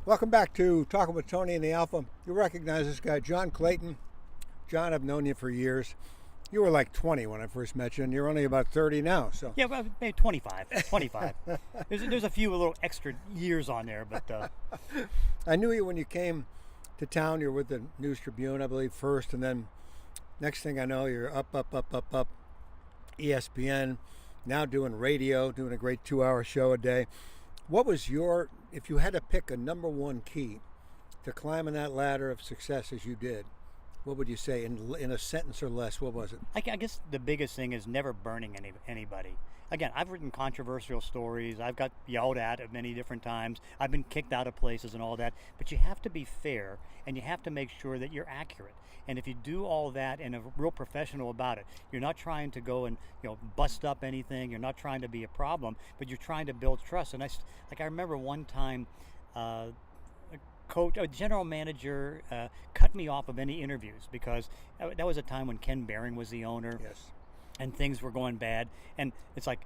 Welcome back to Talkin with Tony and the Alfa. You recognize this guy, John Clayton. John, I've known you for years. You were like 20 when I first met you, and you're only about 30 now. So Yeah, well, maybe 25. 25. There's a few little extra years on there, but I knew you when you came to town. You were with the News Tribune, I believe, first, and then next thing I know, you're up, ESPN, now doing radio, doing a great 2-hour show a day. What was if you had to pick a number one key to climbing that ladder of success as you did, what would you say in a sentence or less? What was it? I guess the biggest thing is never burning anybody. Again, I've written controversial stories. I've got yelled at many different times. I've been kicked out of places and all that. But you have to be fair, and you have to make sure that you're accurate. And if you do all that and are real professional about it, you're not trying to go and bust up anything. You're not trying to be a problem, but you're trying to build trust. And I remember one time. A general manager cut me off of any interviews because that was a time when Ken Behring was the owner. Yes. And things were going bad. And it's like,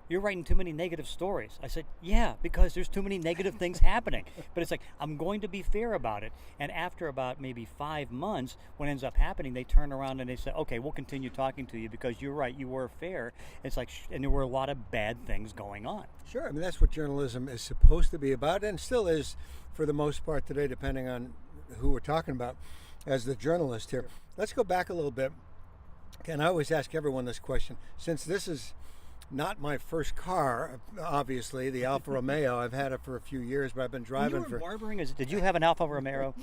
you're writing too many negative stories. I said, yeah, because there's too many negative things happening. But it's like, I'm going to be fair about it. And after about maybe 5 months, what ends up happening, they turn around and they say, okay, we'll continue talking to you because you're right, you were fair. It's like, and there were a lot of bad things going on. Sure. I mean, that's what journalism is supposed to be about, and still is for the most part today, depending on who we're talking about as the journalist here. Let's go back a little bit. And I always ask everyone this question. Since this is not my first car, obviously, the Alfa Romeo. I've had it for a few years, but I've been driving for... Barbering, did you have an Alfa Romeo?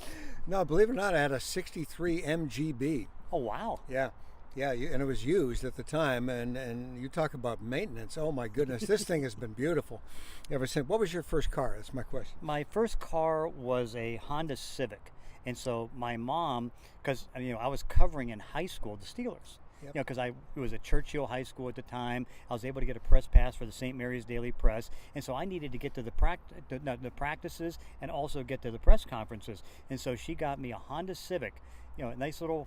No, believe it or not, I had a 63 MGB. Oh, wow. Yeah. Yeah, and it was used at the time, and you talk about maintenance. Oh, my goodness, this thing has been beautiful ever since. What was your first car? That's my question. My first car was a Honda Civic. And so my mom, because I was covering in high school the Steelers. Yep. Because it was at Churchill High School at the time. I was able to get a press pass for the St. Mary's Daily Press, and so I needed to get to the practices and also get to the press conferences. And so she got me a Honda Civic, a nice little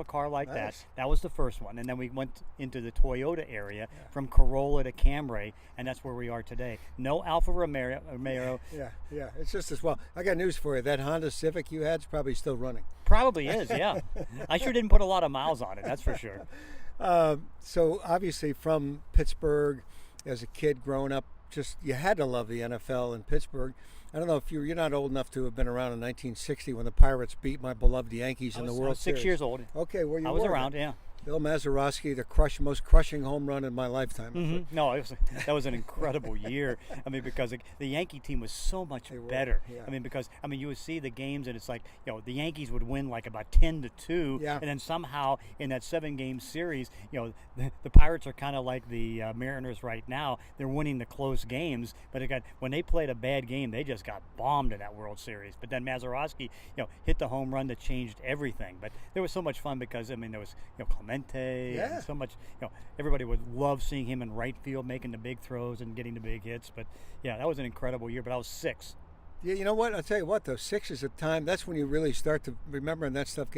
car like that. That was the first one, and then we went into the Toyota area from Corolla to Camry, and that's where we are today. No Alfa Romeo. Yeah, it's just as well. I got news for you. That Honda Civic you had is probably still running. Probably is, yeah. I sure didn't put a lot of miles on it, that's for sure. So obviously from Pittsburgh, as a kid growing up, just you had to love the NFL in Pittsburgh. I don't know if you're not old enough to have been around in 1960 when the Pirates beat my beloved Yankees in the World Series. I was 6 years old. Okay, well you I was around, yeah. Bill Mazeroski, the most crushing home run in my lifetime. Mm-hmm. No, that was an incredible year. I mean, because the Yankee team was so much better. Yeah. I mean, because you would see the games and it's like the Yankees would win like about 10-2, yeah. And then somehow in that 7-game series, the Pirates are kind of like the Mariners right now. They're winning the close games, but when they played a bad game, they just got bombed in that World Series. But then Mazeroski, hit the home run that changed everything. But there was so much fun because there was Clemente. And so much, everybody would love seeing him in right field making the big throws and getting the big hits. But yeah, that was an incredible year. But I was 6. Yeah, you know what? I'll tell you what, though, 6 is a time, that's when you really start to remember, and that stuff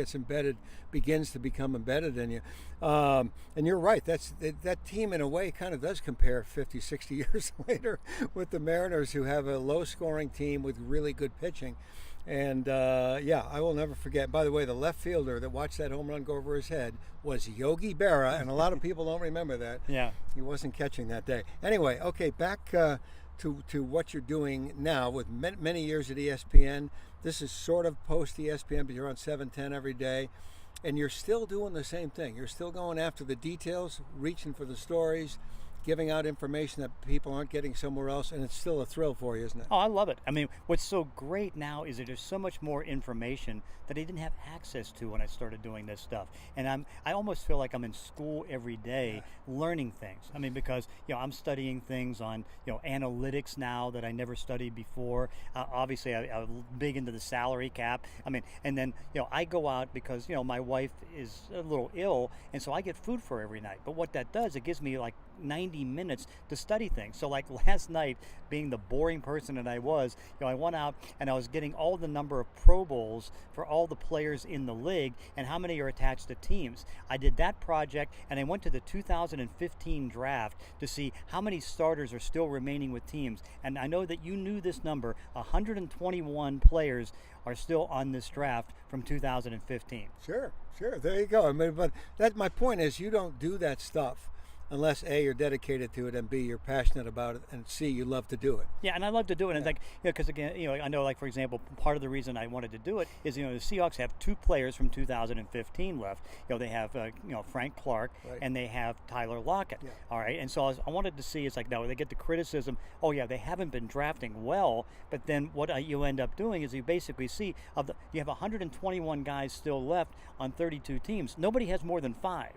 begins to become embedded in you. And you're right, that team in a way kind of does compare 50, 60 years later with the Mariners, who have a low-scoring team with really good pitching. And I will never forget. By the way, the left fielder that watched that home run go over his head was Yogi Berra, and a lot of people don't remember that. Yeah. He wasn't catching that day. Anyway, okay, back to what you're doing now with many years at ESPN. This is sort of post ESPN, but you're on 710 every day, and you're still doing the same thing. You're still going after the details, reaching for the stories, giving out information that people aren't getting somewhere else, and it's still a thrill for you, isn't it? Oh, I love it. I mean, what's so great now is that there's so much more information that I didn't have access to when I started doing this stuff. And I almost feel like I'm in school every day learning things. I mean, because I'm studying things on analytics now that I never studied before. Obviously, I'm big into the salary cap. I mean, and then I go out because my wife is a little ill, and so I get food for her every night. But what that does, it gives me like 90 minutes to study things. So like last night, being the boring person that I was, I went out and I was getting all the number of Pro Bowls for all the players in the league and how many are attached to teams. I did that project, and I went to the 2015 draft to see how many starters are still remaining with teams. And I know that you knew this number. 121 players are still on this draft from 2015. Sure. There you go. I mean, but my point is, you don't do that stuff unless A, you're dedicated to it, and B, you're passionate about it, and C, you love to do it. Yeah, and I love to do it. And it's like, because again, I know, like, for example, part of the reason I wanted to do it is, the Seahawks have 2 players from 2015 left. They have, Frank Clark, right, and they have Tyler Lockett. Yeah. All right, and so I wanted to see, it's like, now they get the criticism, oh yeah, they haven't been drafting well, but then what you end up doing is you basically see, you have 121 guys still left on 32 teams. Nobody has more than 5.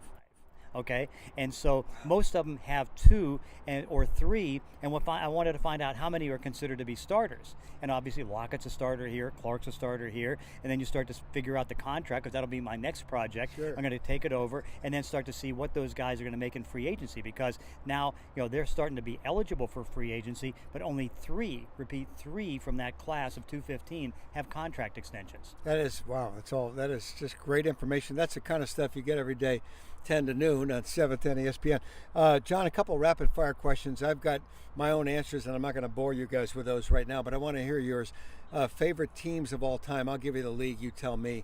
Okay, and so most of them have 2 or 3, and I wanted to find out how many are considered to be starters. And obviously Lockett's a starter here, Clark's a starter here, and then you start to figure out the contract, because that'll be my next project. Sure. I'm going to take it over and then start to see what those guys are going to make in free agency, because now they're starting to be eligible for free agency, but only 3 from that class of 215 have contract extensions. That is, wow, that is just great information. That's the kind of stuff you get every day, 10 to noon on 710 ESPN. John, a couple rapid fire questions. I've got my own answers, and I'm not going to bore you guys with those right now, but I want to hear yours. Favorite teams of all time. I'll give you the league, you tell me.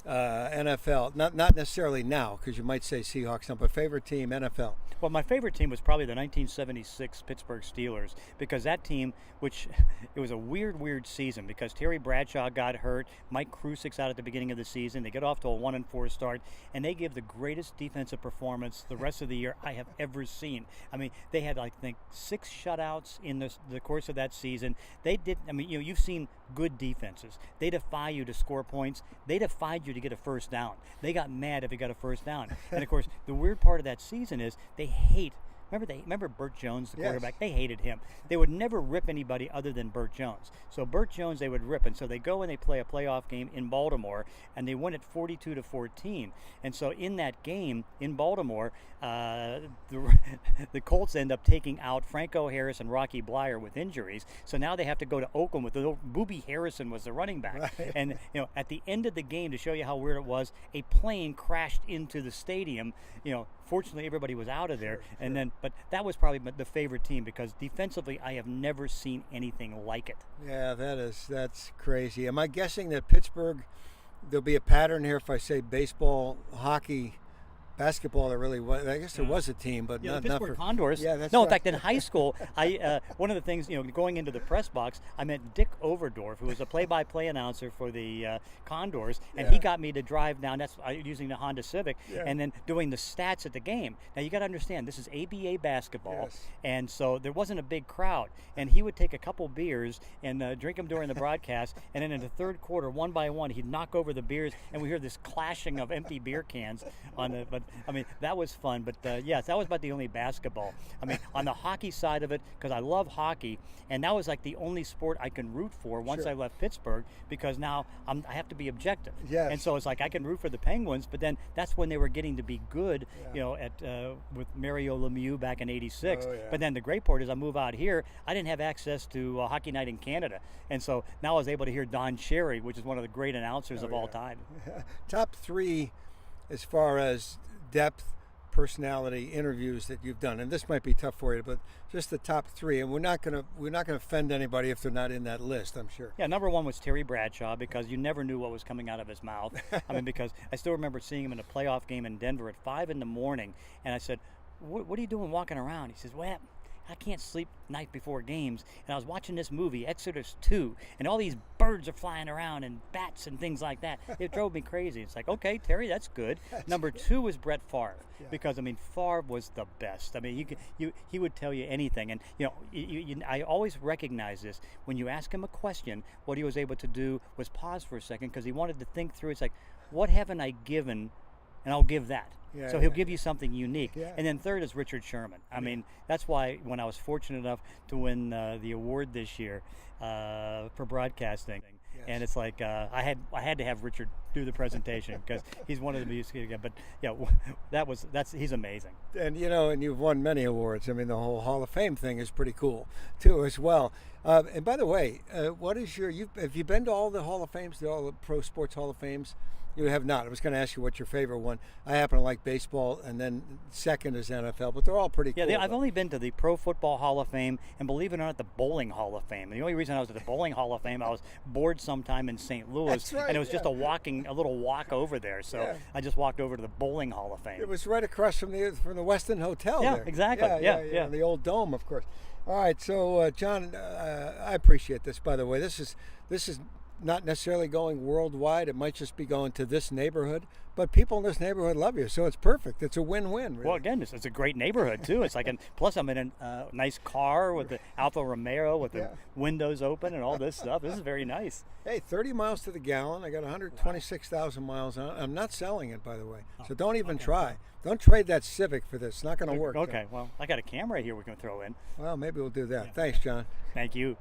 NFL, not necessarily now, because you might say Seahawks now, but favorite team, NFL. Well, my favorite team was probably the 1976 Pittsburgh Steelers, because that team, it was a weird season, because Terry Bradshaw got hurt, Mike Krusik's out at the beginning of the season, they get off to a 1-4 start, and they give the greatest defensive performance the rest of the year I have ever seen. I mean, they had, I think, 6 shutouts in the course of that season. They did, you've seen good defenses. They defy you to score points. They defied you to get a first down. They got mad if you got a first down. And of course, the weird part of that season is they hate. Remember Burt Jones, the quarterback? Yes. They hated him. They would never rip anybody other than Burt Jones. So Burt Jones they would rip, and so they go and they play a playoff game in Baltimore, and they win it 42-14. And so in that game in Baltimore, the Colts end up taking out Franco Harris and Rocky Bleier with injuries. So now they have to go to Oakland with Boobie Harrison was the running back. Right. And at the end of the game, to show you how weird it was, a plane crashed into the stadium. Fortunately, everybody was out of there. Sure. And then, but that was probably the favorite team, because defensively, I have never seen anything like it. Yeah, that's crazy. Am I guessing that Pittsburgh, there'll be a pattern here if I say baseball, hockey, basketball? There really was. I guess there was a team, but the not Pittsburgh for Condors. Yeah, that's no. right. In fact, in high school, I one of the things going into the press box, I met Dick Overdorf, who was a play-by-play announcer for the Condors, and he got me to drive down. That's using the Honda Civic, and then doing the stats at the game. Now you got to understand, this is ABA basketball, and so there wasn't a big crowd. And he would take a couple beers and drink them during the broadcast, and then in the third quarter, one by one, he'd knock over the beers, and we hear this clashing of empty beer cans on the. But I mean, that was fun. But yes, that was about the only basketball. I mean, on the hockey side of it, because I love hockey, and that was like the only sport I can root for once I left Pittsburgh, because now I have to be objective. Yes. And so it's like I can root for the Penguins, but then that's when they were getting to be good, with Mario Lemieux back in '86. Oh, yeah. But then the great part is I move out here, I didn't have access to Hockey Night in Canada. And so now I was able to hear Don Cherry, which is one of the great announcers of all time. Top 3 as far as depth, personality, interviews that you've done, and this might be tough for you, but just the top 3, and we're not gonna offend anybody if they're not in that list, I'm sure. Yeah, number 1 was Terry Bradshaw, because you never knew what was coming out of his mouth. I mean, because I still remember seeing him in a playoff game in Denver at 5 in the morning, and I said, what are you doing walking around? He says, well, I can't sleep night before games, and I was watching this movie, Exodus 2, and all these birds are flying around and bats and things like that. It drove me crazy. It's like, okay, Terry, that's good. Number 2 was Brett Favre, because I mean, Favre was the best. I mean, he would tell you anything, and I always recognize this when you ask him a question. What he was able to do was pause for a second, because he wanted to think through. It's like, what haven't I given, and I'll give that. So he'll give you something unique. And then 3rd is Richard Sherman. I mean, that's why when I was fortunate enough to win the award this year for broadcasting, And it's like I had to have Richard do the presentation because he's one of the music guys. But yeah, he's amazing. And and you've won many awards. I mean, the whole Hall of Fame thing is pretty cool too, as well. And by the way, what is have you been to all the Hall of Fames, to all the pro sports Hall of Fames? You have not. I was going to ask you what's your favorite one. I happen to like baseball, and then second is NFL, but they're all pretty cool. Yeah, I've only been to the Pro Football Hall of Fame, and believe it or not, the Bowling Hall of Fame. And the only reason I was at the Bowling Hall of Fame, I was bored sometime in St. Louis, That's right, and it was just a little walk over there. So I just walked over to the Bowling Hall of Fame. It was right across from the Westin Hotel. Yeah, there. exactly. Yeah. The old dome, of course. All right, so John, I appreciate this. By the way, this is not necessarily going worldwide. It might just be going to this neighborhood, but people in this neighborhood love you, so it's perfect. It's a win-win. Really. Well, again, it's a great neighborhood too. It's like, plus I'm in a nice car with the Alfa Romeo with the windows open and all this stuff. This is very nice. Hey, 30 miles to the gallon. I got 126,000 miles on it. I'm not selling it, by the way, so don't even try. Don't trade that Civic for this. It's not going to work. Okay, well, I got a camera here we can throw in. Well, maybe we'll do that. Thanks, John. Thank you.